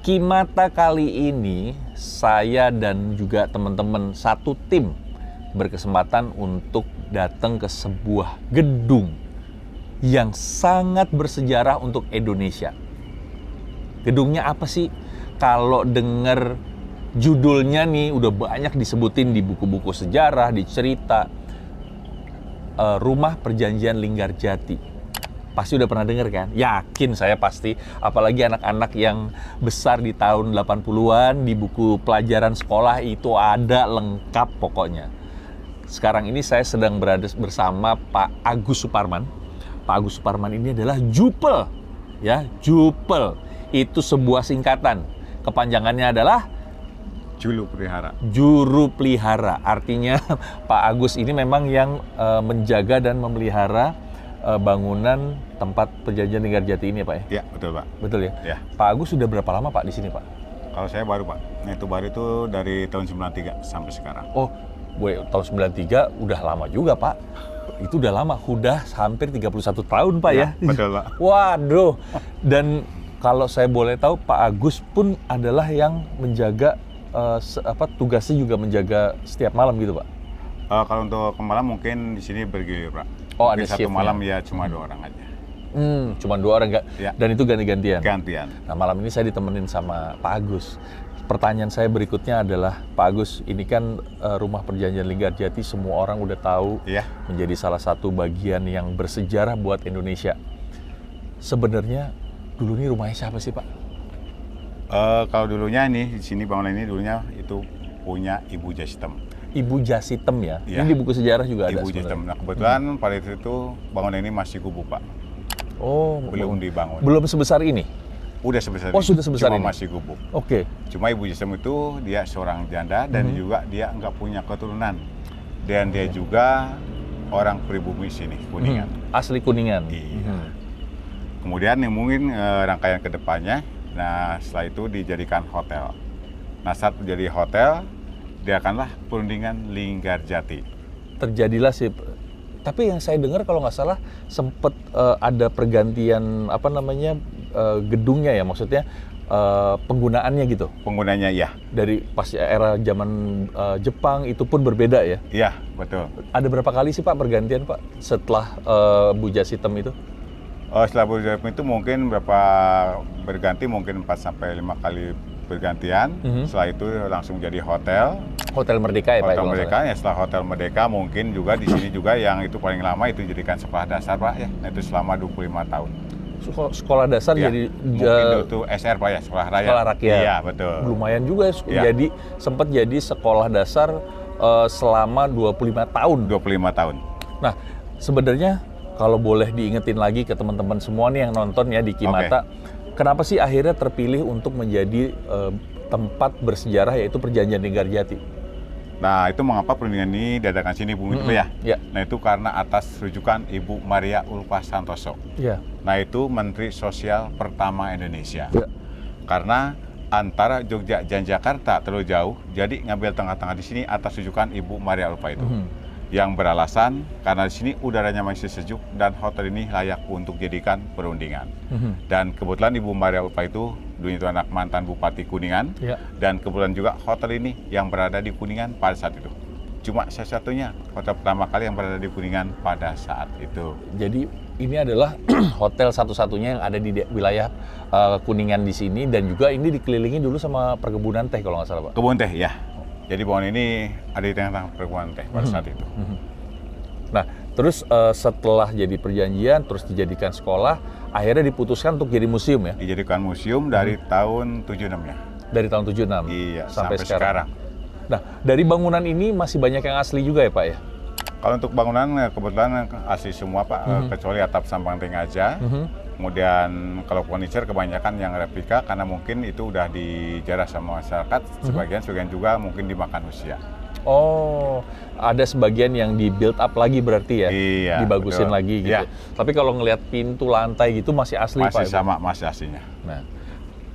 Kimata kali ini saya dan juga teman-teman satu tim berkesempatan untuk datang ke sebuah gedung yang sangat bersejarah untuk Indonesia. Gedungnya apa sih? Kalau dengar judulnya nih udah banyak disebutin di buku-buku sejarah, di cerita. Rumah Perjanjian Linggarjati. Pasti udah pernah dengar kan? Yakin saya pasti. Apalagi anak-anak yang besar di tahun 80-an, di buku pelajaran sekolah itu ada lengkap pokoknya. Sekarang ini saya sedang berada bersama Pak Agus Suparman. Pak Agus Suparman ini adalah JUPEL. Ya, JUPEL. Itu sebuah singkatan. Kepanjangannya adalah Juru Pelihara. Juru Pelihara. Artinya Pak Agus ini memang yang menjaga dan memelihara bangunan tempat Perjanjian Linggarjati ini, Pak ya? Iya, betul, Pak. Betul ya? Ya. Pak Agus sudah berapa lama, Pak, di sini, Pak? Kalau saya baru, Pak. Nah, itu baru itu dari tahun 93 sampai sekarang. Oh, tahun 93 udah lama juga, Pak. Itu udah lama, udah hampir 31 tahun, Pak ya? Betul, Pak. Waduh. Dan kalau saya boleh tahu, Pak Agus pun adalah yang menjaga tugasnya juga menjaga setiap malam gitu, Pak? Kalau untuk malam mungkin di sini bergilir, Pak. Oh, mungkin ada satu shift-nya. malam ya cuma 2 orang aja. Cuma 2 orang nggak? Ya. Dan itu ganti-gantian? Gantian. Nah, malam ini saya ditemenin sama Pak Agus. Pertanyaan saya berikutnya adalah, Pak Agus, ini kan Rumah Perjanjian Linggarjati semua orang udah tahu Iya. menjadi salah satu bagian yang bersejarah buat Indonesia. Sebenarnya dulu ini rumahnya siapa sih, Pak? Kalau dulunya ini di sini bangunan ini dulunya itu punya Ibu Jasitem. Ibu Jasitem ya? Iya. Ini di buku sejarah juga ada Ibu sebenarnya. Jasitem. Nah, kebetulan pada itu bangunan ini masih gubuk, Pak. Oh, Belum dibangun. belum sebesar ini? Udah sebesar Oh, ini. sudah sebesar Cuma ini? masih gubuk. Oke. Cuma Ibu Jasitem itu dia seorang janda dan juga dia nggak punya keturunan. Dan dia juga orang pribumi sini, Kuningan. Asli Kuningan? Iya. Kemudian yang mungkin rangkaian ke depannya, nah setelah itu dijadikan hotel. Nah saat menjadi hotel, diakanlah perundingan Linggarjati. Terjadilah sih. Tapi yang saya dengar kalau nggak salah sempat ada pergantian gedungnya ya, maksudnya penggunaannya gitu. Penggunanya ya. Dari pas era zaman Jepang itu pun berbeda ya. Iya, betul. Ada berapa kali sih Pak pergantian Pak setelah Bu Jasitem itu? Setelah berganti itu mungkin berganti mungkin 4-5 kali bergantian. Setelah itu langsung jadi hotel. Hotel Merdeka ya Pak? Hotel Merdeka, ya setelah Hotel Merdeka mungkin juga di sini juga yang itu paling lama itu jadikan sekolah dasar, Pak ya. Nah, itu selama 25 tahun. Sekolah dasar Ya, jadi mungkin itu SR, Pak ya, sekolah rakyat. sekolah rakyat. Iya, betul. Lumayan juga Ya. jadi sempat jadi sekolah dasar selama 25 tahun. 25 tahun. Nah, sebenarnya kalau boleh diingetin lagi ke teman-teman semua nih yang nonton ya di Kimata, kenapa sih akhirnya terpilih untuk menjadi tempat bersejarah yaitu Perjanjian Linggarjati? Nah, itu mengapa perundingan ini diadakan sini, Bu Mitri ya? Ya. Nah, itu karena atas rujukan Ibu Maria Ulfa Santoso. Ya. Nah, itu Menteri Sosial pertama Indonesia. Ya. Karena antara Jogja dan Jakarta terlalu jauh, jadi ngambil tengah-tengah di sini atas rujukan Ibu Maria Ulfa itu. Yang beralasan karena di sini udaranya masih sejuk dan hotel ini layak untuk jadikan perundingan. Dan kebetulan Ibu Maria Ulfa itu dulu itu anak mantan Bupati Kuningan, dan kebetulan juga hotel ini yang berada di Kuningan pada saat itu. Cuma satu-satunya hotel pertama kali yang berada di Kuningan pada saat itu. Jadi ini adalah hotel satu-satunya yang ada di wilayah Kuningan di sini, dan juga ini dikelilingi dulu sama perkebunan teh kalau nggak salah Pak. Kebun teh ya. Jadi bangunan ini ada di tengah-tengah perkebunan teh pada saat itu. Nah, terus setelah jadi perjanjian, terus dijadikan sekolah, akhirnya diputuskan untuk jadi museum ya? Dijadikan museum dari tahun 76-nya. Dari tahun 76? Iya, sampai sekarang. Nah, dari bangunan ini masih banyak yang asli juga ya Pak ya? Kalau untuk bangunan kebetulan asli semua Pak, kecuali atap sampang ting aja. Kemudian kalau furniture kebanyakan yang replika karena mungkin itu udah dijarah sama masyarakat, sebagian juga mungkin dimakan usia. Oh, ada sebagian yang di build up lagi berarti ya? Iya, dibagusin betul. lagi gitu. Iya. Tapi kalau ngelihat pintu lantai gitu masih asli Pak? Masih sama, masih aslinya. Nah,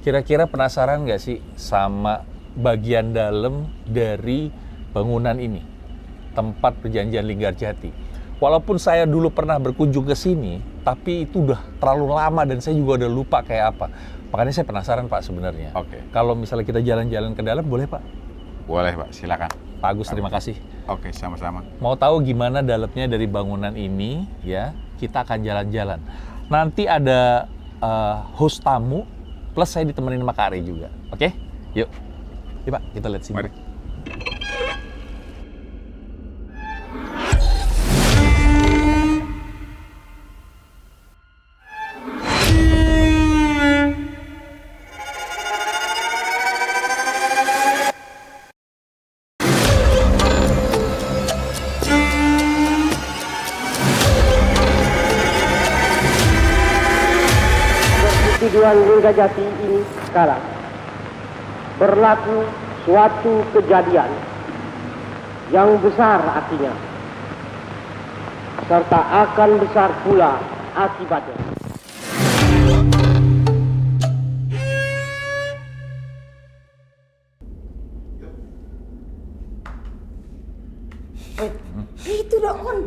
kira-kira penasaran nggak sih sama bagian dalam dari bangunan ini? Tempat Perjanjian Linggarjati. Walaupun saya dulu pernah berkunjung ke sini, tapi itu udah terlalu lama dan saya juga udah lupa kayak apa. Makanya saya penasaran Pak sebenarnya. Oke. Kalau misalnya kita jalan-jalan ke dalam boleh Pak? Boleh Pak, silakan. Pak Agus terima kasih. Oke, sama-sama. Mau tahu gimana dalamnya dari bangunan ini ya, kita akan jalan-jalan. Nanti ada host tamu plus saya ditemenin sama Kak Ari juga. Oke? Yuk. Yuk Pak, kita lihat sini. Mari. Persetujuan Linggarjati ini sekarang berlaku suatu kejadian yang besar artinya, serta akan besar pula akibatnya. Itu dong kan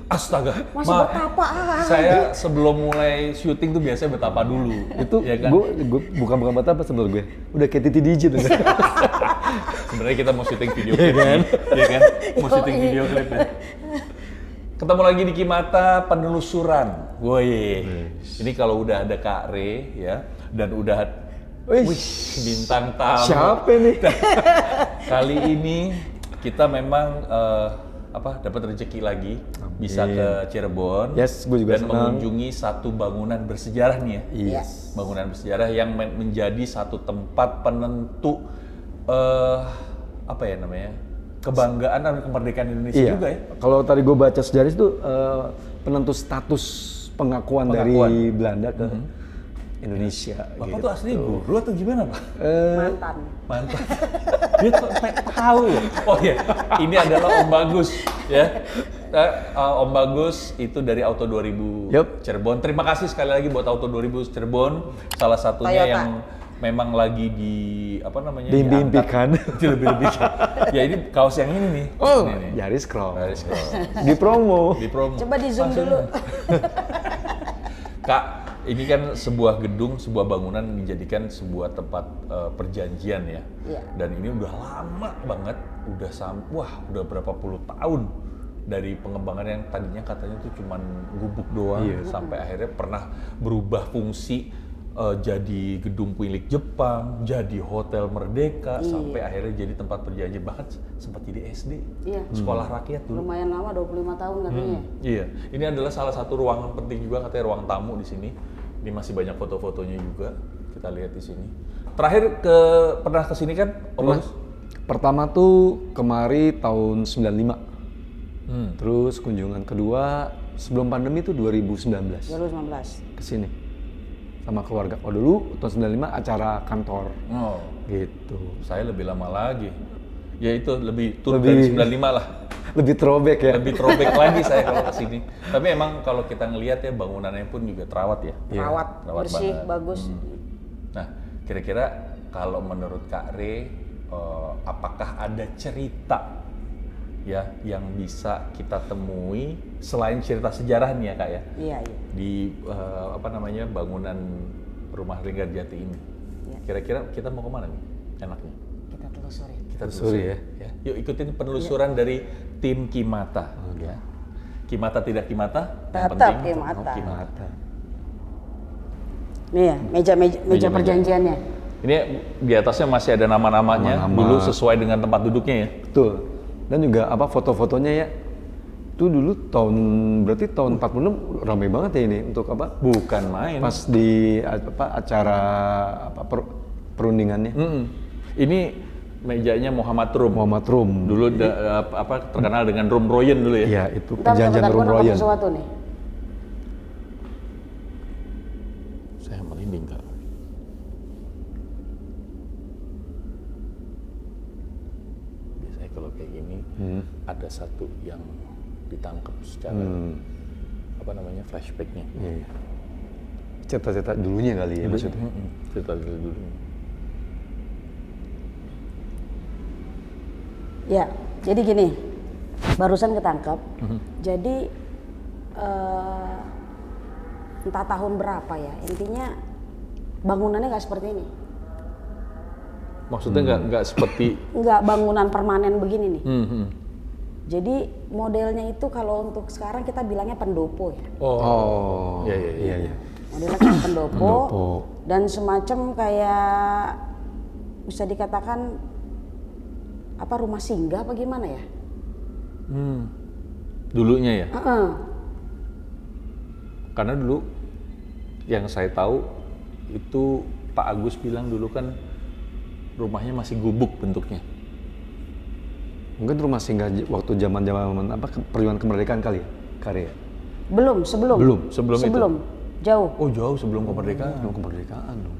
Astaga. masih betapa Saya sebelum mulai syuting tuh biasanya betapa dulu. Itu ya kan? gue bukan betapa menurut gue. Udah kayak Titi DJ tuh. Sebenarnya kita mau syuting video klip kan? Iya kan? Mau syuting video klip ya. Ketemu lagi di Kimata penelusuran. Woi. Ini kalau udah ada Kak Re ya dan udah Wih, bintang tamu. siapa nih? Kali ini kita memang dapat rezeki lagi bisa ke Cirebon. Yes, gue juga dan senang. mengunjungi satu bangunan bersejarah nih ya. Yes. Bangunan bersejarah yang menjadi satu tempat penentu kebanggaan dan kemerdekaan Indonesia Iya. juga ya. Kalau tadi gue baca sejarah itu penentu status pengakuan dari Belanda ke Indonesia. Bapak gitu. tuh asli guru atau gimana Pak? mantan. Dia tuh tahu. Oh iya, ini adalah Om Bagus ya. Om Bagus itu dari Auto 2000 Yup. Cirebon. Terima kasih sekali lagi buat Auto 2000 Cirebon. Salah satunya Toyota. yang memang lagi Diimpikan. Dilebih-lebihkan. Ya ini kaos yang ini nih. Oh, Ini nih. Yaris Cross. Yaris Cross. Di promo. Di promo. Coba di zoom Langsung. dulu. Kak, ini kan sebuah gedung, sebuah bangunan dijadikan sebuah tempat perjanjian ya. Iya. Dan ini udah lama banget, udah berapa puluh tahun dari pengembangan yang tadinya katanya tuh cuman gubuk doang, sampai akhirnya pernah berubah fungsi jadi gedung puilik Jepang, jadi hotel Merdeka, sampai akhirnya jadi tempat perjanjian, bahkan sempat jadi SD, Iya. sekolah rakyat dulu. Lumayan lama 25 tahun katanya. Iya, ini adalah salah satu ruangan penting juga katanya ruang tamu di sini. Ini masih banyak foto-fotonya juga. Kita lihat di sini. Terakhir pernah ke sini kan? Om Pernah. Bagus? Pertama tuh kemari tahun 95. Terus kunjungan kedua sebelum pandemi tuh 2019 2019. ke sini sama keluarga. Oh dulu tahun 95 acara kantor Oh, gitu. saya lebih lama lagi. Ya itu lebih turun dari 95 lah. Lebih throwback ya. Lebih throwback lagi saya kalau ke sini. Tapi emang kalau kita ngelihat ya bangunannya pun juga terawat ya. Rawat, bersih, banget. bagus. Nah, kira-kira kalau menurut Kak Re, apakah ada cerita ya yang bisa kita temui selain cerita sejarah nih ya Kak ya? Iya, iya. Di bangunan rumah Linggarjati ini. Iya. Kira-kira kita mau kemana nih enaknya? Kita telusurin. Kita Telusuri telusuri ya. Yuk ikutin penelusuran dari tim Kimata. Ya. Kimata tidak Kimata, yang Tetap penting Kimata. Kimata. Nih ya, meja Meja-meja. perjanjiannya. Ini di atasnya masih ada nama-namanya Nama-nama. dulu sesuai dengan tempat duduknya ya. Betul. Dan juga foto-fotonya ya. Itu dulu berarti tahun 46 ramai banget ya ini untuk Bukan main. pas di acara perundingannya. Ini mejanya Muhammad Rum. Muhammad Rum. Dulu terkenal dengan Rum Royen dulu ya. Iya, itu Bentar, perjanjian gua Rum nangkap Royen. sesuatu nih. Saya merinding Kak. Biasanya kalau kayak gini ada satu yang ditangkap secara flashbacknya. Iya. Cerita-cerita dulunya kali ya maksudnya. Cerita dulu. Ya, jadi gini, barusan ketangkep. Jadi entah tahun berapa ya, intinya bangunannya nggak seperti ini. Maksudnya nggak seperti Nggak bangunan permanen begini nih. hmm. Jadi modelnya itu kalau untuk sekarang kita bilangnya pendopo ya. Oh, iya. Modelnya kayak pendopo, Pendopo. dan semacam kayak bisa dikatakan apa rumah singgah apa gimana ya? Dulunya ya. Heeh. Karena dulu yang saya tahu itu Pak Agus bilang dulu kan rumahnya masih gubuk bentuknya. Mungkin rumah singgah waktu zaman apa perjuangan kemerdekaan kali ya, karya. Belum, sebelum. Sebelum itu? Jauh. Oh jauh sebelum kemerdekaan. Belum kemerdekaan dong.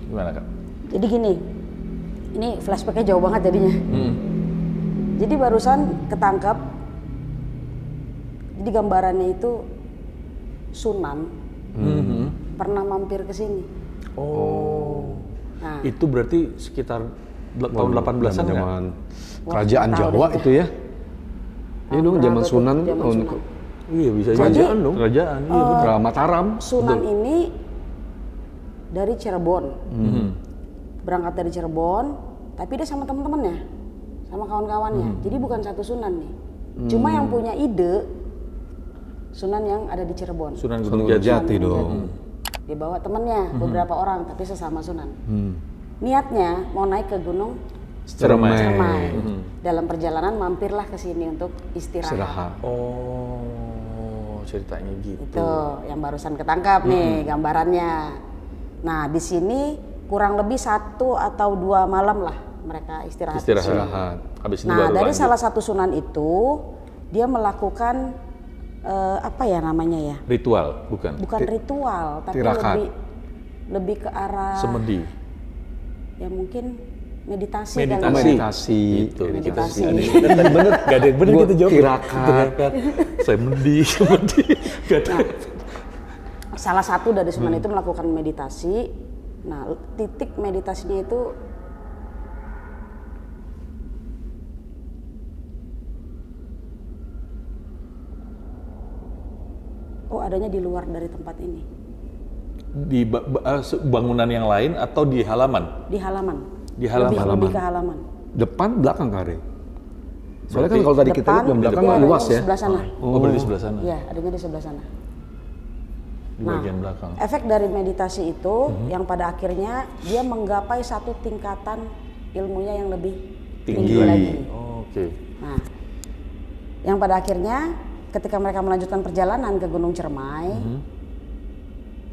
Gimana Kak? Jadi gini, ini flashbacknya jauh banget jadinya. Jadi barusan ketangkap, jadi gambarannya itu Sunan pernah mampir ke sini. Oh. Nah, Itu berarti sekitar tahun 18-an nggak? Zaman kerajaan Wah, tahu Jawa deh. itu ya. Iya dong, zaman berapa tuh? Sunan Zaman tahun Sunan. Iya bisa Jadi, kerajaan dong. Kerajaan, iya betul. Putra Mataram. Sunan ini dari Cirebon, berangkat dari Cirebon, tapi dia sama teman-temannya, sama kawan-kawannya. Jadi bukan satu Sunan nih. Cuma yang punya ide Sunan yang ada di Cirebon. Sunan Gunung Gunung Jati. Jati dong. Dia bawa temennya, beberapa orang, tapi sesama Sunan. Niatnya mau naik ke Gunung Ciremai. Ciremai. Dalam perjalanan mampirlah ke sini untuk istirahat. Oh, ceritanya gitu. Itu yang barusan ketangkap nih gambarannya. Nah, di sini kurang lebih 1 atau 2 malam lah mereka istirahat. Istirahat. Habis ini Nah, baru dari lanjut. salah satu Sunan itu dia melakukan apa ya namanya ya? Ritual, bukan? Bukan ritual, tapi tirakat. lebih ke arah Semedi. ya mungkin meditasi. Meditasi. kali ya. Meditasi. Itu Meditasi. Tadi bener. Gak ada yang bener Gua gitu jawab. tirakat. Semedi. Gak ada. Salah satu dari Sunan itu melakukan meditasi. Nah, titik meditasinya itu adanya di luar dari tempat ini. Di bangunan yang lain atau di halaman? Di halaman. Di halaman. Lebih ke halaman. Depan, belakang kare. Soalnya kan Berarti kalau tadi kita lihat Depan, belakang iya, luas adanya di ya. sebelah sana. Oh, berarti sebelah sana. Iya, adanya di sebelah sana. Di bagian belakang. Efek dari meditasi itu yang pada akhirnya dia menggapai satu tingkatan ilmunya yang lebih tinggi lagi. Oh, oke. Nah, yang pada akhirnya ketika mereka melanjutkan perjalanan ke Gunung Ciremai,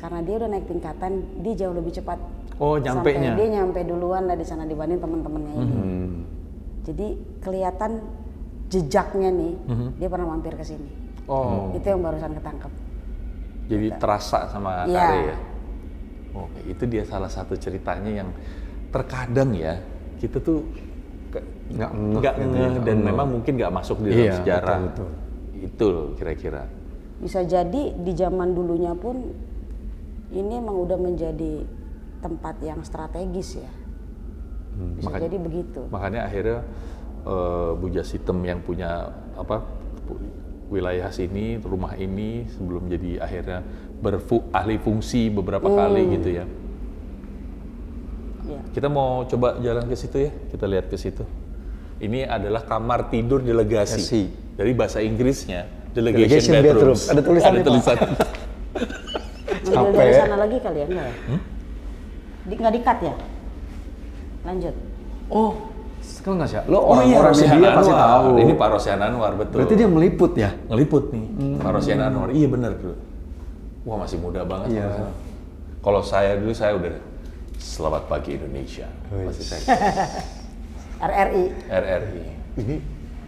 karena dia udah naik tingkatan, dia jauh lebih cepat. Oh, nyampenya. Sampai dia nyampe duluan lah di sana dibanding teman-temannya ini. Jadi kelihatan jejaknya nih, dia pernah mampir ke sini. Oh, Itu yang barusan ketangkep. jadi terasa sama Iya. Kare ya? Oke, itu dia salah satu ceritanya yang terkadang ya, kita tuh Nggak nggak gitu ngeh ya, dan ngeh. memang mungkin nggak masuk di dalam Iya, sejarah. betul. Itu loh kira-kira. Bisa jadi di zaman dulunya pun ini emang udah menjadi tempat yang strategis ya. Bisa Makanya- jadi begitu. Makanya akhirnya Buja Sitem yang punya wilayah sini, rumah ini sebelum jadi akhirnya ahli fungsi beberapa kali gitu ya. Ya. Kita mau coba jalan ke situ ya, kita lihat ke situ. Ini adalah kamar tidur delegasi. Delegasi. Dari bahasa Inggrisnya, Delegation delegation bedrooms. bedrooms. Ada tulisannya, Pak. tulisan. Ngambil dari sana lagi kali ya? Enggak ya? Nggak di-cut ya? Lanjut. Oh, sekarang nggak sih? Lo orang-orang Rosihan media pasti Anwar. tahu. Ini Pak Rosihan Anwar, betul. Berarti dia meliput ya? Ngeliput nih, Pak Rosihan Anwar. Iya benar tuh. Wah masih muda banget. Iya. Pak Rosihan. Kalau saya dulu saya udah selamat pagi Indonesia. Masih saya RRI. RRI. Ini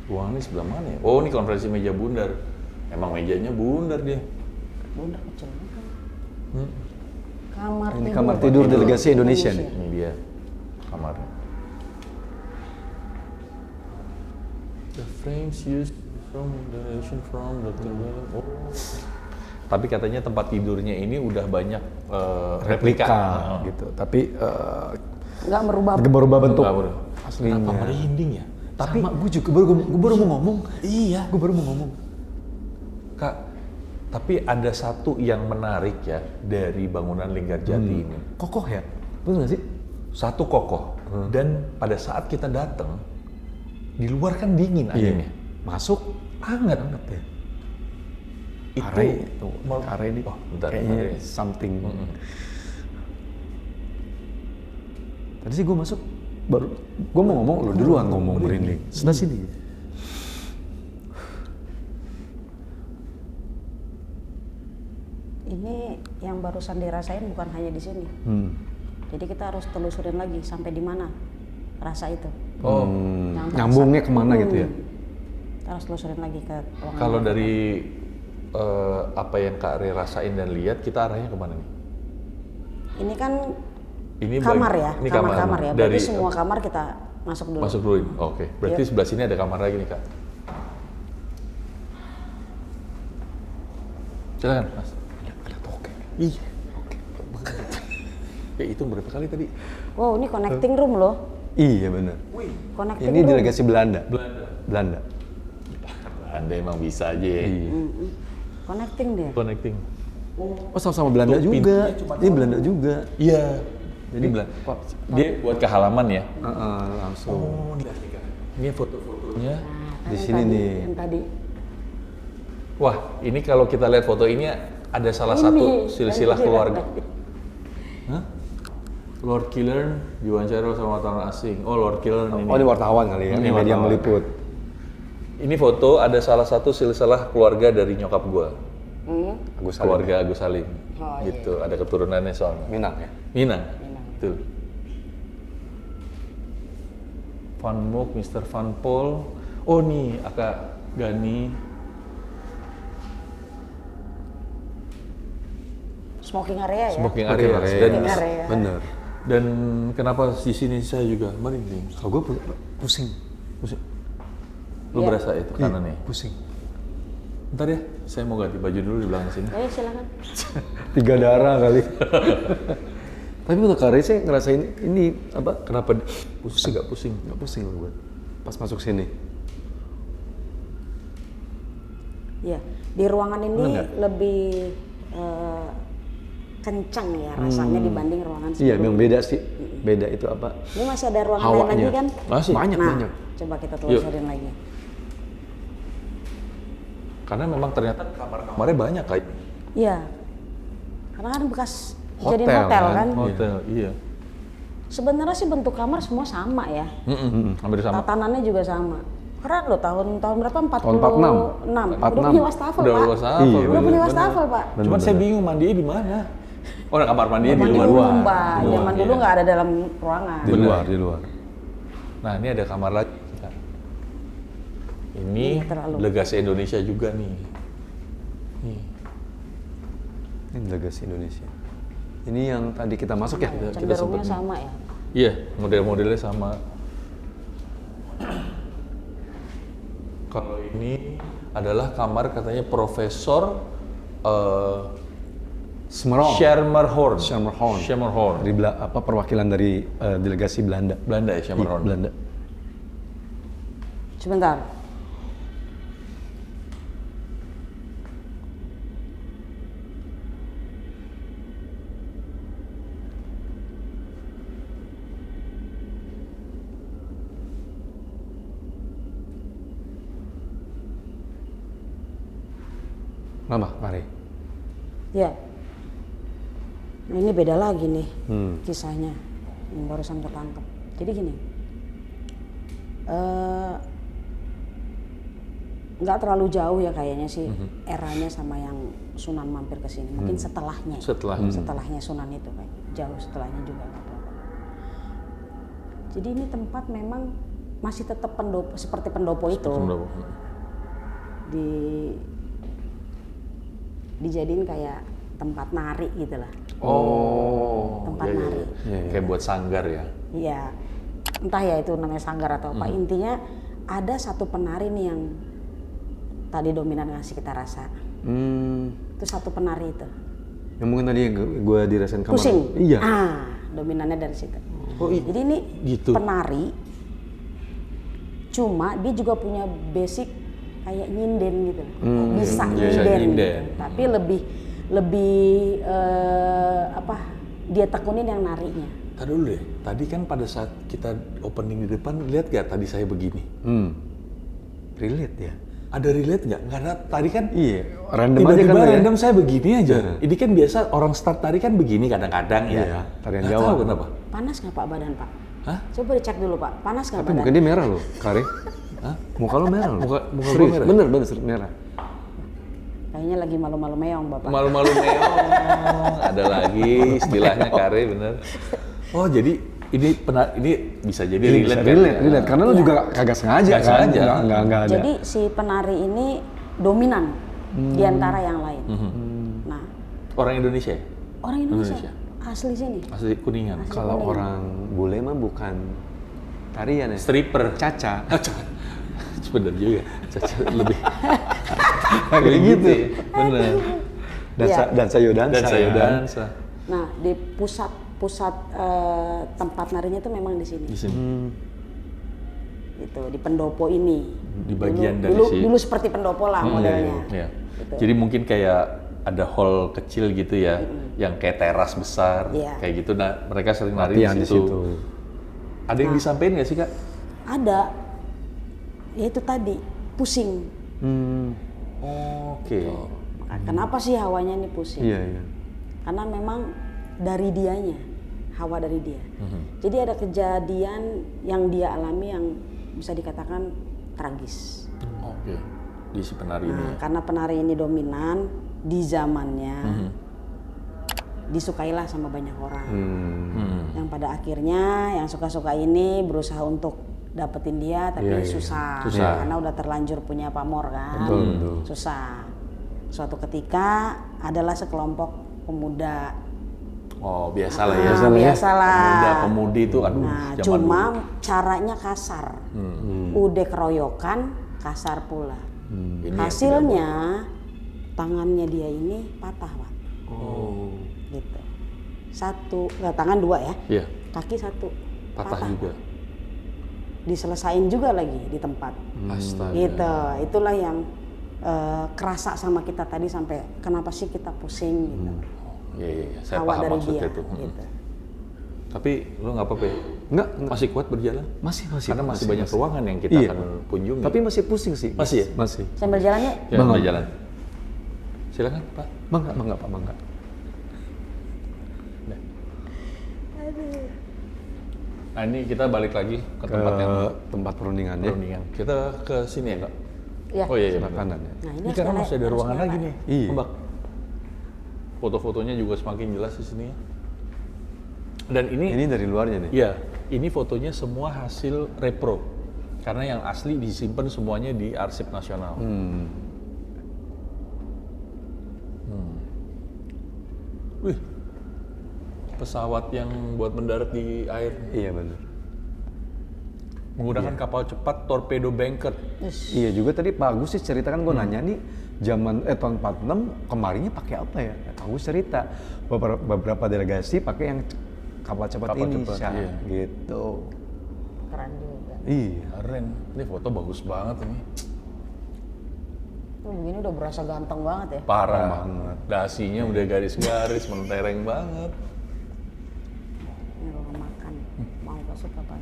ruangannya sebelah mana ya? Oh ini konferensi meja bundar. Emang mejanya bundar dia. Bunda kecil banget. Kamar Ini kamar tidur delegasi Indonesia nih. Ini dia kamarnya. The frames used from donation from Dr. William. Oh. Tapi katanya tempat tidurnya ini udah banyak replika. gitu. Tapi Nggak merubah merubah bentuk Enggak, bro. aslinya. Kenapa merinding ya? Tapi gue juga baru mau ngomong. Iya. Gue baru mau ngomong. Kak, tapi ada satu yang menarik ya dari bangunan Linggarjati ini. Kokoh ya? Betul nggak sih? Satu kokoh. Dan pada saat kita datang, di luar kan dingin anginnya. Masuk Hangat. ya. Itu Kare ini oh, bentar, kayaknya Kare. something. Tadi sih gue masuk baru gue mau ngomong lo duluan ngomong merinding. Sebelah sini. Ini yang barusan dirasain bukan hanya di sini. Jadi kita harus telusurin lagi sampai di mana rasa itu. Oh, Yang Nyambungnya terasa. kemana gitu ya? Kita harus telusurin lagi ke ruangan. kalau dari apa yang Kak Re rasain dan lihat, kita arahnya kemana nih? Ini kan Ini kamar bagi- ya, ini kamar ya. Berarti dari semua kamar kita masuk dulu. masuk dulu. Oke, berarti Yuk. sebelah sini ada kamar lagi nih Kak. Silakan Mas. Ada toke. Ih. Ya itu berapa kali tadi? Wow, ini connecting room loh. Iya benar. Connecting Ini room. delegasi Belanda. Belanda. Anda emang bisa aja ya. Iya. Connecting dia. Connecting. Oh sama-sama Belanda Tuh, juga. pintunya cuma Ini Belanda juga. Iya. Jadi dia buat ke halaman ya. Langsung. Oh, ini foto-fotonya. Di sini tadi, nih. Yang tadi. Wah, ini kalau kita lihat foto ini ada salah satu silsilah keluarga. Hah? Lord Killern diwawancara sama wartawan asing. Oh, Lord Killern ini. Oh ini wartawan kali ya. Ini Ini media wartawan. meliput. Ini foto ada salah satu silsilah keluarga dari nyokap gua. Agus Salim. Keluarga Agus Salim. Oh, Gitu, ada keturunannya soalnya. Minang ya. Minang. Betul. Van Mook, Mr. Van Paul. Oh nih, Aka Gani. Smoking area ya. Smoking Oke, area. area. Dan, area. Bener. dan kenapa di sini saya juga merinding? Kalau gue pusing. Pusing. Lu Iya. berasa itu kanan nih? Pusing. Bentar ya, saya mau ganti baju dulu di belakang sini. Ayo silakan. 3 darah kali. Tapi untuk Kare saya ngerasain ini apa? Kenapa pusing? Agak pusing. Nggak pusing loh gue. Pas masuk sini. Iya, di ruangan ini Bener nggak? lebih kencang ya rasanya dibanding ruangan Iya, sebelumnya. memang beda sih. Beda itu apa? Ini masih ada ruangan lain Hawanya. lagi kan? Masih. Banyak Nah, banyak. coba kita telusurin lagi. Karena memang ternyata kamar-kamarnya banyak kayak Iya, karena kan bekas Hotel, jadi hotel kan? kan. hotel. Iya. Sebenarnya sih bentuk kamar semua sama ya. Hampir sama. Tatanannya juga sama. Karena lo tahun berapa? 46. Tahun 46. Udah punya wastafel, Udah Pak. wastafel. Iya, Udah punya bener. wastafel, Pak. Cuman saya bingung mandinya di mana? Oh, nah, kamar mandinya di Mandi luar. umum, Pak. Di luar, Zaman dulu iya. nggak ada dalam ruangan. Di Bener. luar, di luar. Nah, ini ada kamar lagi. Ini Ini terlalu. delegasi Indonesia juga nih. Nih. Ini delegasi Indonesia. Ini yang tadi kita masuk ya? kita Cenderungnya sempet- sama ya. Iya, model-modelnya sama. Kalau ini adalah kamar katanya Profesor Smerong. Schermerhorn. Schermerhorn. Schermerhorn. Dari apa perwakilan dari delegasi Belanda. Belanda ya, Iya, Schermerhorn. Belanda. Sebentar. Kenapa, Kare? Ya. Nah, ini beda lagi nih Hmm. kisahnya yang barusan ketangkep. Jadi gini, nggak terlalu jauh ya kayaknya sih eranya sama yang Sunan mampir ke sini. Mungkin setelahnya. Ya. Setelahnya Sunan itu kan, jauh setelahnya juga nggak tahu. Jadi ini tempat memang masih tetap pendopo, seperti pendopo itu. Dijadiin kayak tempat nari gitu lah. Oh, Tempat iya, iya, nari. iya. Kayak buat sanggar ya. Iya, entah ya itu namanya sanggar atau apa. Intinya ada satu penari nih yang tadi dominan ngasih kita rasa. Itu satu penari itu. Yang mungkin tadi gue dirasain kamar. Pusing. Iya. Dominannya dari situ. Oh, Jadi ini gitu. penari, Cuma dia juga punya basic kayak nyinden gitu. Bisa Bisa nyinden. nyinden. Gitu. Tapi lebih apa? Dia tekunin yang nariknya. Tadi dulu deh, tadi kan pada saat kita opening di depan, lihat gak tadi saya begini? Relate ya. Ada relate nggak? Karena tadi kan Iya, random aja tiba-tiba kan lo ya. random saya begini aja. Ini kan biasa orang start tari kan begini kadang-kadang ya. Iya, tarian Nggak Jawa. tahu kenapa. Panas nggak Pak badan Pak? Hah? Coba dicek dulu Pak. Panas nggak Tapi badan? mungkin dia merah loh, Kare. Hah? Muka lo merah loh. Muka gua Serius, merah? bener serius merah. Kayaknya lagi malu-malu meong Bapak. Malu-malu meong. Ada lagi istilahnya Kare bener. Oh jadi ini bisa jadi relate kan? Relate. Karena lo juga kagak sengaja Nggak kan? sengaja. Nggak ada. Jadi si penari ini dominan di antara yang lain. Nah, Orang Indonesia ya? orang Indonesia, Indonesia. asli sini. Asli Kuningan. Kalau orang bule mah bukan tarian ya. Stripper. Caca. Bener juga. Caca lebih. Kayak gitu. ya. Bener. Dansa yodansa. Dan saya ya. dansa. Nah, di pusat tempat narinya itu memang di sini. Di sini. Gitu, di pendopo ini. Di bagian dari dulu, si- dulu seperti pendopo lah modelnya. Iya. Gitu. Jadi mungkin kayak ada hall kecil gitu ya, yang kayak teras besar, Iya. kayak gitu. Nah, mereka sering nari Latihan di di situ. situ. Ada yang disampaikan nggak sih Kak? Ada, ya itu tadi pusing. Oke. Kenapa sih hawanya ini pusing? Iya, iya. Karena memang dari dianya, hawa dari dia. Jadi ada kejadian yang dia alami yang bisa dikatakan tragis. Oke. Di si penari ini. Nah, karena penari ini dominan di zamannya, disukailah sama banyak orang. Yang pada akhirnya yang suka-suka ini berusaha untuk dapetin dia, tapi susah. Karena udah terlanjur punya pamor kan. Betul. Susah. Suatu ketika adalah sekelompok pemuda. Oh, biasalah ya. Biasalah. Pemuda-pemudi itu aduh Nah, zaman cuma dulu. caranya kasar. Udah keroyokan, kasar pula. Ini Hasilnya tangannya dia ini patah, Pak. Gitu. Tangan dua ya. Iya, Kaki satu. patah juga. Diselesain juga lagi di tempat. Astaga. Gitu. Itulah yang kerasa sama kita tadi sampai kenapa sih kita pusing gitu. Iya. Saya Hawa paham dari maksudnya dia. tuh. Gitu. Tapi lu nggak apa-apa ya? Enggak. Masih kuat berjalan? Masih. Karena masih banyak ruangan yang kita Iya. akan kunjungi. Tapi masih pusing sih. Masih ya? Masih. Sambil jalannya Ya, Bang. berjalan. Silakan Pak. Bangga Pak. Nah ini kita balik lagi ke tempat yang Tempat perundingannya. perundingan. Kita ke sini ya Kak? ya. Oh iya, Sebelah benar. kanan ya. Nah, Ini karena harus masih ada harus ruangan nyala. lagi nih, Iya. Mbak. Foto-fotonya juga semakin jelas di sini. Dan Ini dari luarnya nih. ya, ini fotonya semua hasil repro. Karena yang asli disimpan semuanya di Arsip Nasional. Wih, pesawat yang buat mendarat di air. Iya benar. Menggunakan kapal cepat torpedo banker. Iya juga tadi Pak Agus sih cerita kan gue nanya nih zaman tahun 46 kemarinnya pakai apa ya? Pak Agus cerita beberapa delegasi pakai yang kapal cepat Kapal ini cepat, Syah. iya. Gitu. Keren juga. Iya. Keren. Ini foto bagus banget ini. Begini udah berasa ganteng banget ya. Parah banget. Dasinya udah garis-garis, mentereng banget. Ini ruang makan. Mau masuk apa?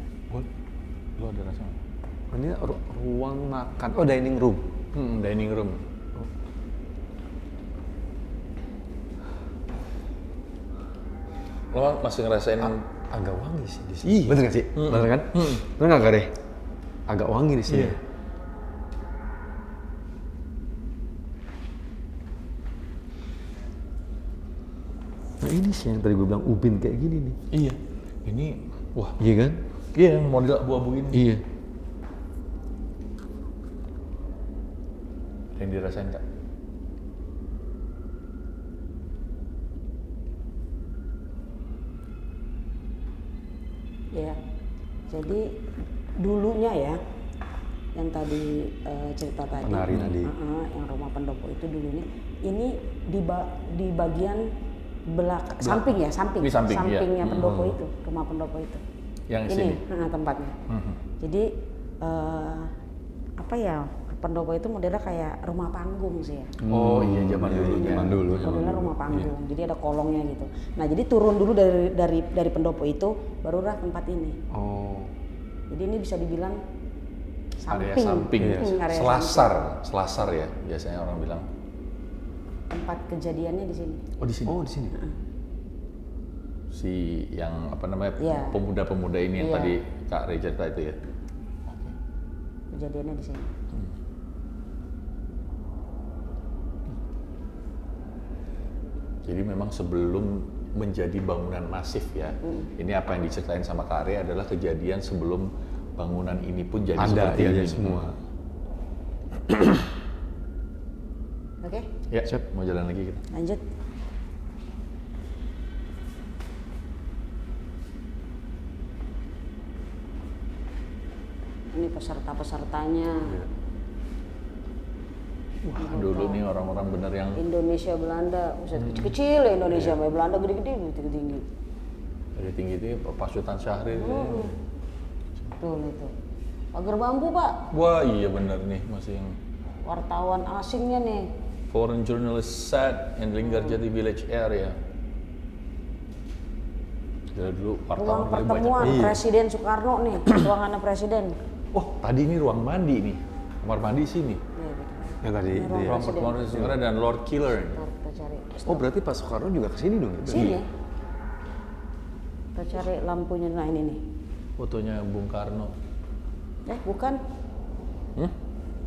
Lu ada rasa? Ini ruang makan. Oh dining room. Dining room. Lo masih ngerasain Agak wangi sih di sini. Iya. Bener nggak sih? Bener kan? Bener nggak deh? Agak wangi di sini. Iya. Nah ini sih yang tadi gue bilang ubin kayak gini nih. Iya. Ini wah, Iya kan? iya yang model abu-abu ini. Iya. Yang dirasain Kak? Ya. Jadi dulunya ya yang tadi cerita tadi. Penari tadi. Yang rumah pendopo itu dulunya ini di bagian belakang samping ya, samping. Di samping, iya. Sampingnya pendopo itu, rumah pendopo itu. Yang ini sini. tempatnya. Jadi apa ya, pendopo itu modelnya kayak rumah panggung sih ya. Oh iya, zaman dulu. Zaman dulu. Modelnya rumah panggung, jadi ada kolongnya gitu. Nah jadi turun dulu dari pendopo itu, barulah tempat ini. Oh. Jadi ini bisa dibilang Area samping. samping. Area Selasar ya biasanya orang bilang. Tempat kejadiannya di sini. Oh di sini. Oh di sini. Si yang apa namanya Iya. pemuda-pemuda ini yang Iya. tadi Kak Ray cerita itu ya. Kejadiannya di sini. Jadi memang sebelum menjadi bangunan masif ya. Ini apa yang diceritain sama Kak Ray adalah kejadian sebelum bangunan ini pun jadi Ada seperti ya ini semua. Oke, Ya, mau jalan lagi kita. lanjut. Ini peserta-pesertanya. Wah, dulu nih orang-orang bener yang Indonesia Belanda, buset kecil-kecil ya Indonesia, sama Belanda gede-gede, tinggi-tinggi. dari tinggi itu Pak Sultan Syahrir. Tuh itu. Pagar bambu Pak, Wah iya bener nih masih yang wartawan asingnya nih. foreign journalist sat in Linggarjati village area. Dari dulu Ruang wartawan paling banyak. pertemuan Presiden Soekarno nih, ruangannya Presiden. Oh tadi ini ruang mandi nih, kamar mandi sini. Nih, Yang tadi itu ya. Ruang pertemuan Soekarno dan Lord Killer. ntar kita cari. Oh berarti Pak Soekarno juga kesini dong? Ya? Sini. Kita cari lampunya, nah ini nih. Fotonya Bung Karno. Bukan, Hmm?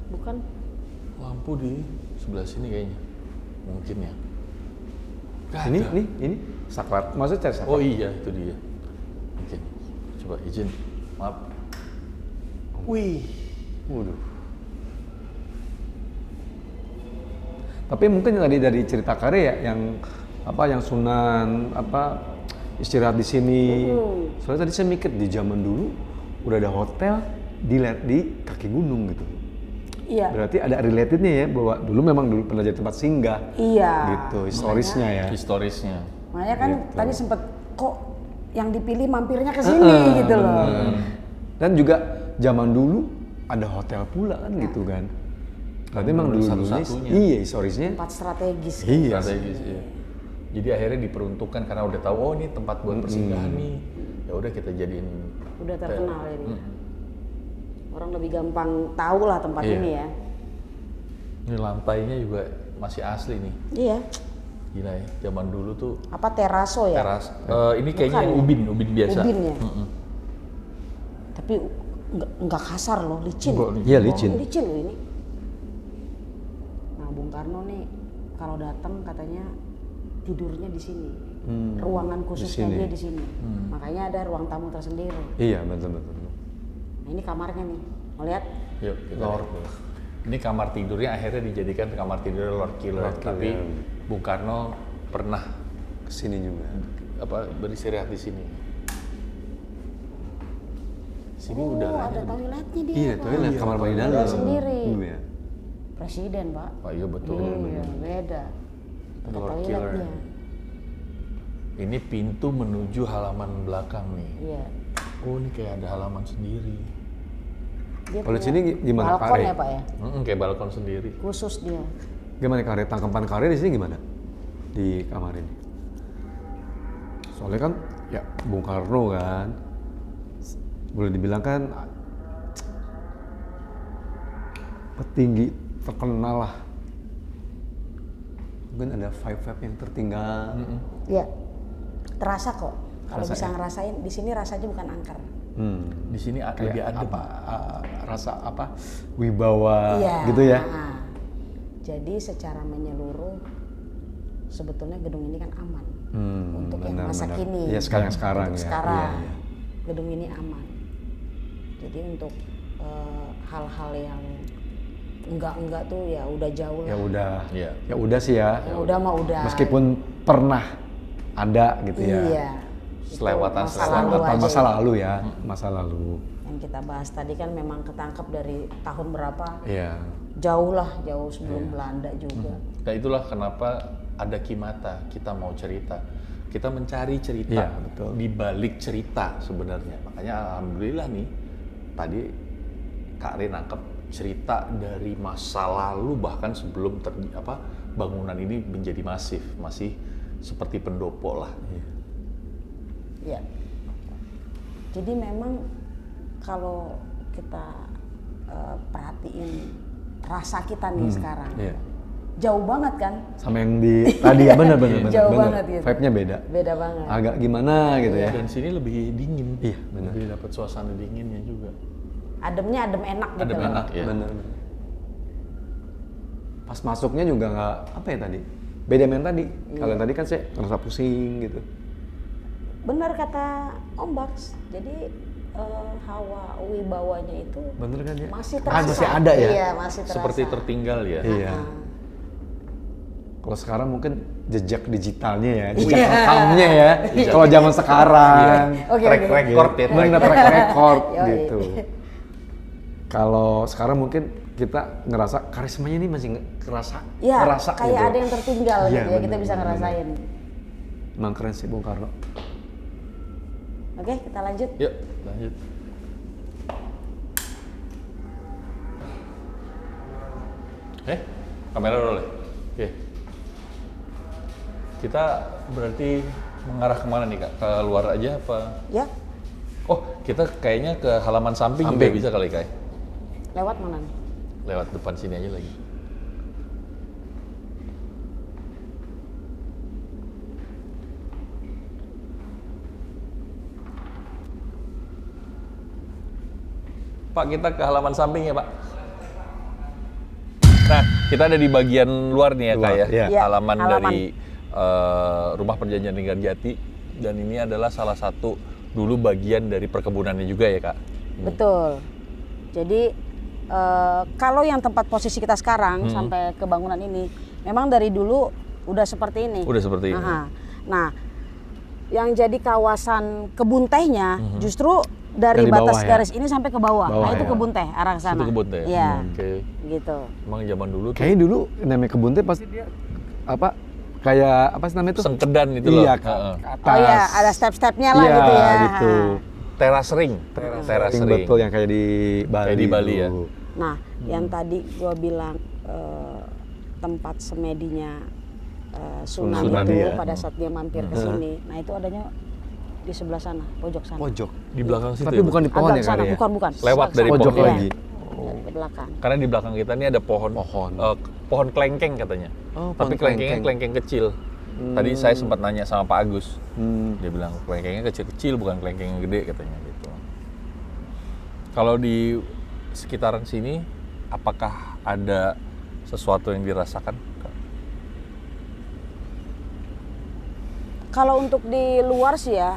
bukan. Lampu di sebelah sini kayaknya. Mungkin ya. Gak Ini, ada. ini saklar. Maksudnya cari saklar. Oh iya itu dia. Mungkin. Coba izin. Maaf. Wih. Waduh. Tapi mungkin tadi dari cerita Kare ya, yang apa, yang Sunan apa istirahat di sini. Soalnya tadi saya mikir di zaman dulu udah ada hotel di kaki gunung gitu. Iya. Berarti ada relatednya ya, bahwa dulu memang dulu pernah jadi tempat singgah. Iya. Gitu, historisnya ya. Historisnya. Makanya kan tadi sempet kok yang dipilih mampirnya ke sini gitu loh. Dan juga zaman dulu ada hotel pula kan gitu kan. Berarti memang dulu satu-satunya. iya historisnya. Tempat strategis. Iya. Strategis ya. Jadi akhirnya diperuntukkan karena udah tahu oh ini tempat buat persinggahan nih. Ya udah kita jadiin Udah terkenal jadi. Orang lebih gampang tahu lah tempat Iya. ini ya. Ini lantainya juga masih asli nih. Iya. Gila ya. Zaman dulu tuh Apa teraso ya? teras. Ini kayaknya Bukan yang ya? ubin biasa. Ubin ya. Tapi nggak kasar loh, licin. Iya licin. Licin loh ini. Nah Bung Karno nih kalau datang katanya tidurnya di sini. Ruangan khususnya sini. dia di sini. Makanya ada ruang tamu tersendiri. Iya betul. Nah ini kamarnya nih. Mau lihat? Yuk, kita lihat dulu. Ini kamar tidurnya akhirnya dijadikan kamar tidur Lord Killer. Lord Tapi Killer. Bung Karno pernah Kesini juga. beristirahat di sini. Sini Oh udaranya. ada toiletnya dia. Iya, Pak. toilet kamar mandi dalam. Toilet sendiri. Dulu ya. Presiden Pak. Oh iya betul. Iya beda. Ada Lord toiletnya. Killer. Ini pintu menuju halaman belakang nih. Iya. Oh ini kayak ada halaman sendiri. Dia Kalau punya sini gimana, balkon Pak Re? ya Pak ya? Kayak balkon sendiri. Khusus dia. Gimana Kare? Tangkapan Kare di sini gimana? Di kamar ini. Soalnya kan ya Bung Karno kan. Boleh dibilang kan petinggi terkenal lah. Mungkin ada vibe-vibe yang tertinggal. Iya. Terasa kok. Kalau Terasa bisa ya? ngerasain, di sini rasanya bukan angker. Di sini lebih Kayak adem. apa? Rasa apa? Wibawa Iya. gitu ya. Nah, jadi secara menyeluruh sebetulnya gedung ini kan aman untuk yang masa benar-benar. kini. Iya, sekarang Untuk ya. sekarang Iya, iya. gedung ini aman. Jadi untuk hal-hal yang enggak tuh ya udah jauh lah. Ya udah. Iya. Ya udah sih ya. Ya udah mah udah. Meskipun pernah ada gitu ya. Iya. Selewatan, Itu masa selewatan. lalu aja Masa ya. lalu ya, masa lalu. Yang kita bahas tadi kan memang ketangkep dari tahun berapa? Iya. Jauh sebelum Belanda juga. Nah itulah kenapa ada Kimata, kita mau cerita. Kita mencari cerita Iya, betul. di balik cerita sebenarnya. Makanya alhamdulillah nih tadi Kak Re nangkep cerita dari masa lalu bahkan sebelum bangunan ini menjadi masif, masih seperti pendopo lah. Ya. Jadi memang kalau kita perhatiin rasa kita nih sekarang, jauh banget kan? Sama yang di tadi ya, benar. Jauh banget gitu. Vibe-nya beda. Beda banget. Agak gimana gitu ya. Dan sini lebih dingin. Iya, benar. Lebih dapat suasana dinginnya juga. Ademnya adem enak gitu. Adem loh. enak ya. Benar. Pas masuknya juga nggak apa ya tadi. Beda main tadi. Kalau yang tadi kan saya ngerasa pusing gitu. Benar kata Om Baks. Jadi hawa wibawanya itu Bener kan ya? masih terasa. Masih ada ya? Iya, masih terasa. Seperti tertinggal ya. Iya. Kalau sekarang mungkin jejak digitalnya ya, jejak rekamnya ya. Kalau zaman sekarang, Oke, Track oke. record ya. bener track record Yoi. gitu. Kalau sekarang mungkin kita ngerasa karismanya ini masih ngerasa Kayak gitu. ada yang tertinggal Iya, gitu ya, kita bener, bisa bener. ngerasain. Emang keren sih Bung Karno. Oke, kita lanjut. Yuk, lanjut. Kamera dulu ya? Oke. Kita berarti mengarah kemana nih Kak? Ke luar aja apa? Ya, Oh, kita kayaknya ke halaman samping juga bisa kali Kak? lewat mana nih? Lewat depan sini aja lagi. Pak, kita ke halaman samping ya Pak. Nah, kita ada di bagian luar nih ya Kak ya. Iya. Iya, Halaman halaman. dari Rumah Perjanjian Linggarjati. Dan ini adalah salah satu dulu bagian dari perkebunannya juga ya Kak. Betul. Jadi kalau yang tempat posisi kita sekarang sampai ke bangunan ini, memang dari dulu udah seperti ini. Udah seperti ini. Nah, yang jadi kawasan kebun tehnya justru dari Yang di batas bawah ya? garis ini sampai ke bawah. Bawah Nah, itu ya? kebun teh arah ke sana. Itu kebun teh. Iya. Oke. Gitu. Emang zaman dulu tuh Kayaknya dulu namanya kebun teh pasti dia apa kayak apa sih namanya tuh? sengkedan itu loh. Iya, Heeh. ke atas. Oh iya, ada step-stepnya lah Iya, gitu ya. gitu. Teras ring. Teras Ring ring. betul yang kayak di Bali. Kayak di Bali ya? dulu. Nah, yang tadi gua bilang tempat semedinya Sunan Sunan itu ya. pada saat dia mampir ke sini. Nah, itu adanya di sebelah sana, pojok sana. Pojok. Di belakang situ. Tapi ya, bukan di pohon Agak ya sana, kali ya? bukan. Lewat dari Pojok pohon. lagi. Ke belakang. Karena di belakang kita ini ada pohon. Pohon kelengkeng katanya. Oh, Tapi pohon kelengkengnya kelengkeng. kelengkeng kecil. Tadi saya sempat nanya sama Pak Agus. Dia bilang kelengkengnya kecil-kecil bukan kelengkeng yang gede katanya gitu. Kalau di sekitaran sini apakah ada sesuatu yang dirasakan? Kalau untuk di luar sih ya,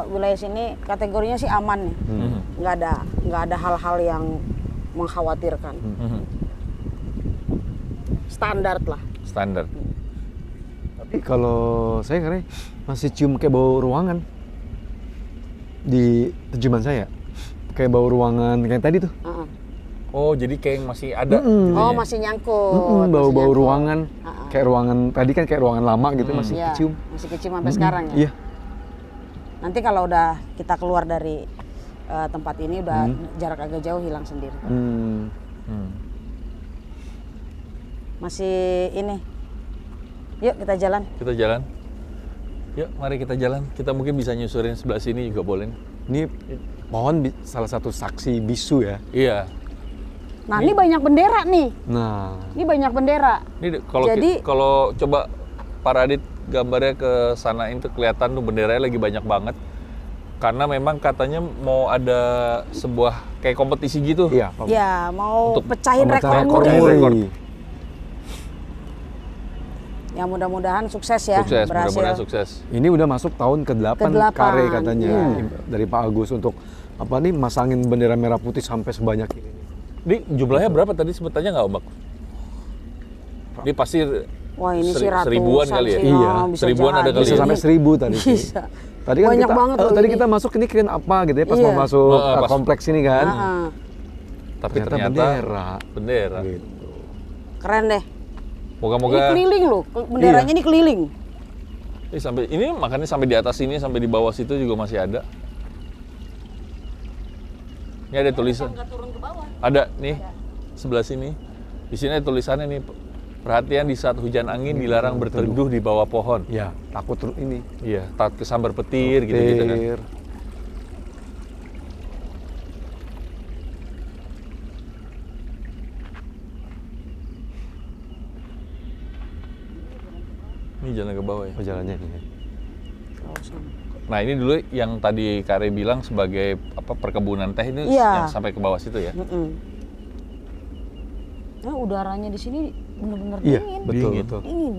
wilayah sini kategorinya sih aman nih. Nggak ada hal-hal yang mengkhawatirkan. Standar lah. Standar. Tapi kalau saya kayaknya masih cium kayak bau ruangan di terjemahan saya. Kayak bau ruangan kayak tadi tuh. Oh, jadi kayak yang masih ada. Oh, masih nyangkut. Bau-bau masih ruangan. Kayak ruangan tadi kan kayak ruangan lama gitu masih Iya, kecium. masih kecium sampai sekarang ya. Iya. Nanti kalau udah kita keluar dari tempat ini udah jarak agak jauh hilang sendiri. Masih ini. Yuk kita jalan. Kita jalan. Yuk, mari kita jalan. Kita mungkin bisa nyusurin sebelah sini juga boleh. Ini pohon salah satu saksi bisu ya. Iya. Nah, ini banyak bendera nih. Nah, Ini banyak bendera. Ini kalau Jadi- kalau coba Pak Radit gambarnya ke sana itu kelihatan tuh benderanya lagi banyak banget. Karena memang katanya mau ada sebuah kayak kompetisi gitu. iya. Ya, mau Untuk pecahin rekor rekor muri. muri. Ya mudah-mudahan sukses ya. Sukses, berhasil. mudah-mudahan sukses. Ini udah masuk tahun ke-8 Ke-8, Kare katanya iya. dari Pak Agus untuk apa nih masangin bendera merah putih sampai sebanyak ini. Ini jumlahnya berapa tadi sebetulnya nggak Om Bak? Ini pasti Wah, ini sih ratusan seribuan kali ya? sih. Iya. Oh, bisa Seribuan ada jadi. kali Bisa ya? sampai 1000 tadi sih. Bisa. Tadi kan Banyak kita, banget loh tadi ini. kita masuk ini kirain apa gitu ya pas Iya. mau masuk Pas- kompleks ini kan. Tapi Ternyata ternyata bendera. bendera. Gitu. Keren deh. Ini Moga-moga keliling loh. Benderanya ini keliling. sampai ini makanya sampai di atas sini sampai di bawah situ juga masih ada. Ini ada tulisan. Ada nih sebelah sini. Di sini ada tulisannya nih. Perhatian di saat hujan angin dilarang berteduh di bawah pohon. Ya, takut ini. Iya, takut kesambar petir gitu-gitu kan. Petir. Ini jalan ke bawah ya. Oh, jalannya ini. Nah, ini dulu yang tadi Kare bilang sebagai apa perkebunan teh ini Iya. yang sampai ke bawah situ ya. Nah, udaranya di sini benar-benar Iya, dingin. betul, Dingin. betul. Dingin.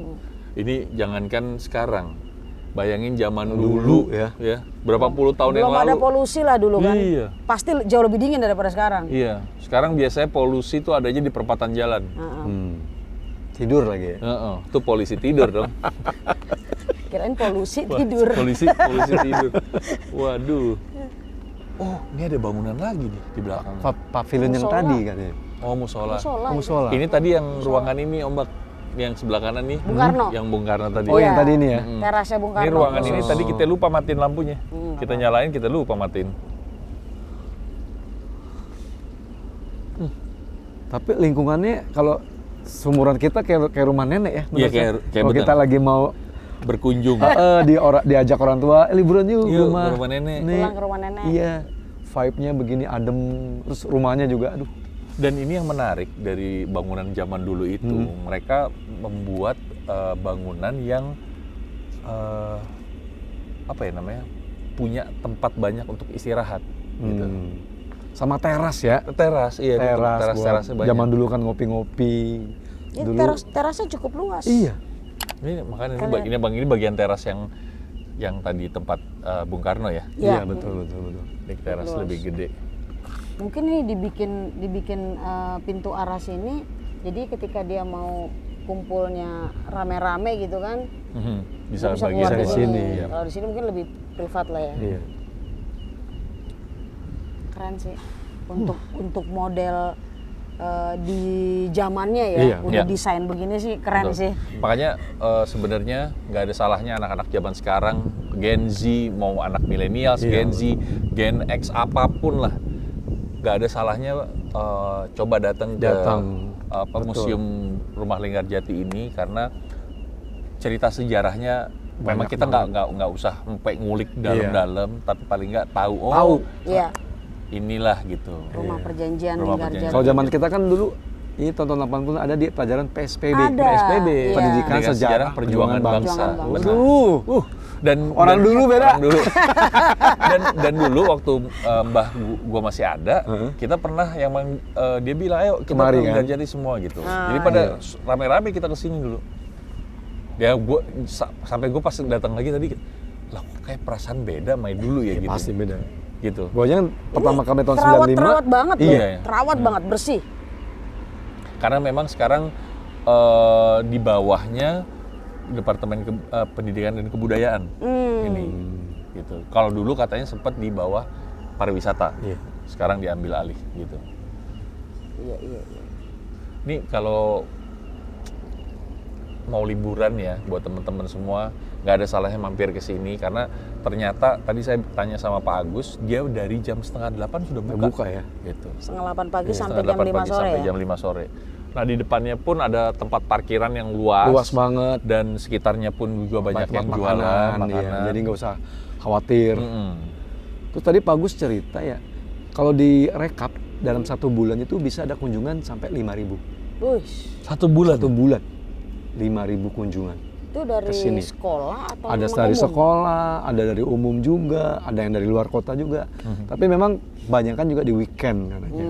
Ini jangankan sekarang. Bayangin zaman Dulu, dulu ya. Berapa puluh tahun yang Belum lalu. ada polusi lah dulu kan. Iya. Pasti jauh lebih dingin daripada sekarang. Iya. Sekarang biasanya polusi itu adanya di perempatan jalan. Tidur lagi ya. Heeh, itu polisi tidur dong. Kirain polusi Wah, tidur. Polisi tidur. Waduh. Oh, ini ada bangunan lagi nih di belakang. Pavilion yang Musola. tadi katanya. Oh, musola. Musola. Musola. Ini tadi yang ruangan ini Ombak, yang sebelah kanan nih. Bung Karno. Yang Bung Karno tadi. Oh, yang Iya. tadi ini ya. Terasnya Bung Karno. Ini ruangan ini tadi kita lupa matiin lampunya. Kita nyalain, kita lupa matiin. Tapi lingkungannya kalau seumuran kita kayak rumah nenek ya. bener Iya, kan? kayak Kalau bener. kita lagi mau Berkunjung. diajak orang tua, liburan yuk Yuk, rumah. ke rumah nenek. Pulang ke rumah nenek. Iya, vibe-nya begini adem, terus rumahnya juga, aduh. Dan ini yang menarik dari bangunan zaman dulu itu, mereka membuat bangunan yang apa ya namanya, punya tempat banyak untuk istirahat. Gitu. Sama teras ya. Teras, iya, betul. Teras, Terasnya banyak. zaman dulu kan ngopi-ngopi. Ini Dulu, terasnya cukup luas. iya. Ini makanya ini bagian teras yang tadi tempat Bung Karno ya. Iya. Iya, betul. Ini teras lebih gede. Mungkin ini dibikin pintu arah sini. Jadi ketika dia mau kumpulnya rame-rame gitu kan, Bisa dia bagian keluar di di sini. sini. Iya. Kalau di sini mungkin lebih privat lah ya. Iya. Keren sih. Untuk model di zamannya ya, Iya. udah Iya. desain begini sih keren Betul. sih. Makanya sebenarnya nggak ada salahnya anak-anak zaman sekarang, Gen Z, mau anak milenial, Gen Z, Gen X, apapun lah, nggak ada salahnya coba datang ke museum Rumah Linggarjati ini karena cerita sejarahnya memang kita nggak usah sampai ngulik dalam-dalam, tapi paling nggak tahu. Iya. Inilah gitu. Rumah perjanjian Rumah Linggarjati. Kalau zaman kita kan dulu, ini tahun 80 ada di pelajaran PSPB. Ada, PSPB, iya. Pendidikan Pendidikan Sejarah Perjuangan Bangsa. Perjuangan Bangsa. Aduh. Dan Orang dulu beda. Orang dulu. dan dulu waktu Mbah gua masih ada, kita pernah dia bilang ayo kita Kemari, kan? Linggarjati semua gitu. Jadi pada rame-rame kita kesini dulu. Ya gua sampai gua pas datang lagi tadi, lah kok kayak perasaan beda main dulu ya gitu. Pasti beda. Gitu. Gua aja kan pertama kali tahun 95. Terawat banget loh. Iya. Terawat banget, bersih. Karena memang sekarang di bawahnya Departemen Pendidikan dan Kebudayaan ini gitu. Kalau dulu katanya sempat di bawah pariwisata, sekarang diambil alih gitu. Iya. Ini kalau mau liburan ya buat teman-teman semua, nggak ada salahnya mampir ke sini karena ternyata tadi saya tanya sama Pak Agus, dia dari jam 7:30 sudah buka ya. gitu. 7:30 pagi sampai Setengah jam 8 5 pagi sore sampai ya. jam 5 sore. Nah di depannya pun ada tempat parkiran yang luas. Luas banget. Dan sekitarnya pun juga banyak yang Tempat jualan makanan, iya. makanan. Jadi nggak usah khawatir. Mm-mm. Terus tadi Pak Gus cerita ya, kalau direkap dalam 1 bulan itu bisa ada kunjungan sampai 5.000. Wih, 1 bulan. 1 bulan 5.000 kunjungan. itu dari Kesini. sekolah atau Ada memang dari umum? sekolah, ada dari umum juga, ada yang dari luar kota juga. Tapi memang banyak kan juga di weekend katanya.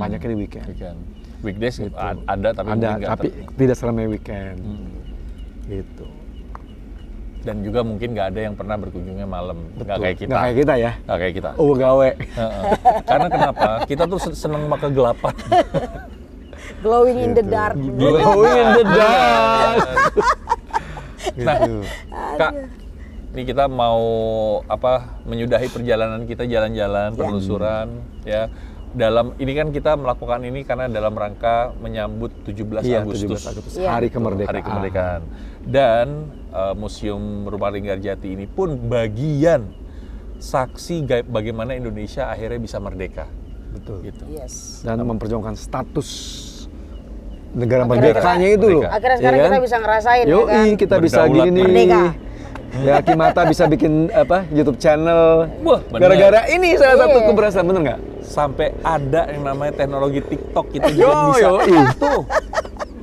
Banyaknya di weekend. Weekend. Weekdays ada tapi mungkin Ada, nggak tapi tidak seramai weekend. Gitu. dan juga mungkin nggak ada yang pernah berkunjungnya malam. Nggak kayak kita. Nggak kayak kita ya. Nggak kayak kita. Oh, gawe. Heeh. Karena kenapa? Kita tuh seneng sama kegelapan. Glowing in the Gitu. dark. Glowing in the dark. Nah, Gitu. Kak, ini kita mau menyudahi perjalanan kita jalan-jalan, penelusuran ya. Ini kan kita melakukan ini karena dalam rangka menyambut 17 Iya, Agustus. 17 Agustus. Iya. Hari kemerdekaan. Hari kemerdekaan. Dan Museum Rumah Linggarjati ini pun bagian saksi bagaimana Indonesia akhirnya bisa merdeka. Betul. Gitu. Yes. Dan memperjuangkan status negara Akhirnya merdekanya itu loh. Akhirnya sekarang Iya kita kan? bisa ngerasain ya Yoi, kan. kita bisa Berdaulat, gini nih. merdeka. Ya, Kimata bisa bikin YouTube channel. Wah, bener. Gara-gara ini salah satu Iya. keberhasilan, bener nggak? Sampai ada yang namanya teknologi TikTok kita Yo, juga bisa. yoi. Tuh.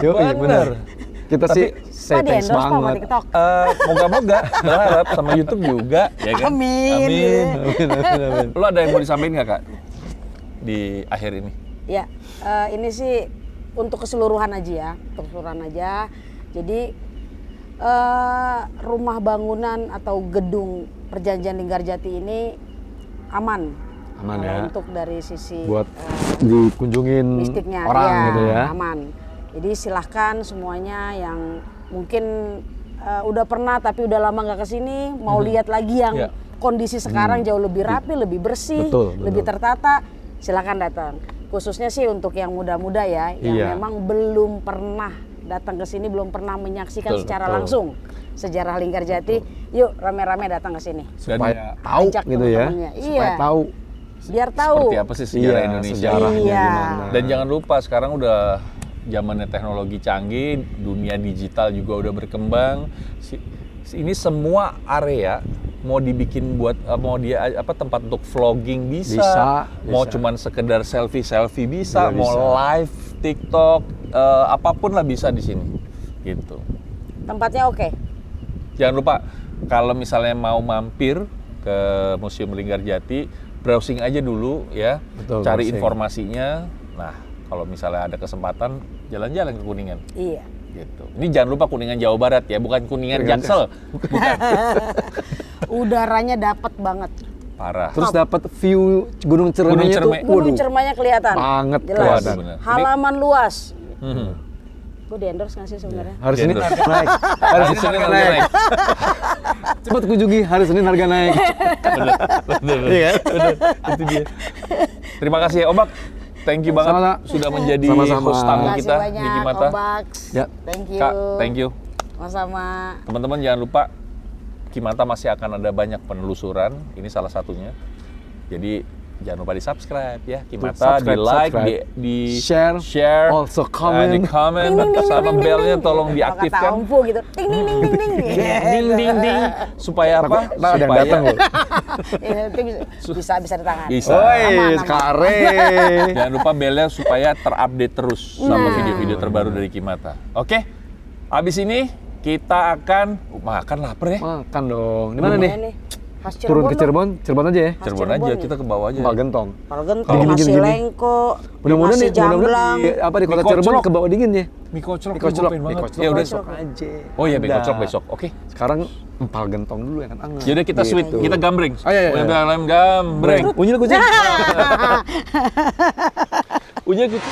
Yoi, Bener. bener. Kita Tapi- sih Pak say di thanks endorse Pak sama banget. TikTok. Moga-moga berharap sama YouTube juga, ya kan? Amin. Amin. Amin. Lo ada yang mau disampaikan nggak kak di akhir ini? Ya, ini sih untuk keseluruhan aja ya, untuk keseluruhan aja. Jadi rumah bangunan atau gedung Perjanjian Linggarjati ini aman. Aman Kalau ya. Untuk dari sisi Buat dikunjungin mistiknya, orang ya, gitu ya. aman. Jadi silahkan semuanya yang mungkin udah pernah tapi udah lama nggak kesini, mau lihat lagi yang Ya. kondisi sekarang jauh lebih rapi, lebih bersih, Betul, betul. lebih tertata, silakan datang. Khususnya sih untuk yang muda-muda ya, yang Iya. memang belum pernah datang ke sini, belum pernah menyaksikan Betul, secara betul. langsung sejarah Linggarjati. Yuk rame-rame datang ke sini. Supaya tahu Ajak gitu ya. teman-temannya. Supaya Iya. tahu. Biar tahu. Seperti apa sih sejarah Iya, Indonesia? sejarahnya Iya. gimana. Dan jangan lupa sekarang udah zamannya teknologi canggih, dunia digital juga udah berkembang. Ini semua area mau dibikin buat mau dia tempat untuk vlogging bisa, mau bisa. cuman sekedar selfie bisa, Juga mau bisa. live TikTok, apapun lah bisa di sini. Gitu. Tempatnya oke. Jangan lupa kalau misalnya mau mampir ke Museum Linggarjati, browsing aja dulu ya, Betul, cari browsing. informasinya. Nah, kalau misalnya ada kesempatan jalan-jalan ke Kuningan. Iya. Gitu. Ini jangan lupa Kuningan Jawa Barat ya, bukan Kuningan Jaksel. Bukan. Udaranya dapat banget. Parah. Terus dapat view Gunung Cermainya tuh, Cermai. Gunung waduh, Cermainya kelihatan. banget Jelas. kelihatan. Bener. Halaman luas. Hmm. Gue di endorse nggak sih sebenarnya? Hari Senin Gendut. harga naik. Hari Hari Senin Senin harga harga naik. naik. Cepat kunjungi hari Senin harga naik. Bener. Iya. Bener. Itu dia. Terima kasih ya Ombak. Thank you banget Sama-sama. sudah menjadi Sama-sama. host tamu Terima kasih kita di banyak, Kimata. Ombaks. Ya. Thank you. Kak, thank you. Sama-sama. Teman-teman jangan lupa Kimata masih akan ada banyak penelusuran, ini salah satunya. Jadi jangan lupa di subscribe ya Kimata, di like, di share, also comment. di comment, sama belnya tolong diaktifkan. Kata Ompu gitu. Ting ding ding ding ding. Ding ding ding supaya apa? Nah, ada yang datang loh. Ya, nanti bisa ditangani. Bisa. Woi, kare. Jangan lupa belnya supaya terupdate terus sama video-video terbaru dari Kimata. Oke, habis ini kita akan makan lapar ya. Makan dong. Di mana nih? Ini khas Turun ke dong. Cirebon aja ya. Khas Cirebon aja, Cirebon kita ke bawah aja. Empal gentong. Kalau gentong, Kalau nasi gini-gini. lengko, Mudah-mudahan nasi nih, mudah-mudahan jamblang. di di kota Mie Cirebon koclok. ke bawah dingin ya. Mie koclok, Mie koclok, pengen mie banget. koclok Ya udah. besok aja. Oh iya, mie Ada. koclok besok. Oke. Sekarang empal gentong dulu yang kan anget. Jadi kita sweet, Gitu. kita gambreng. Oh, iya, iya, iya. Udah gambreng. Unyil kucing. Unyil kucing.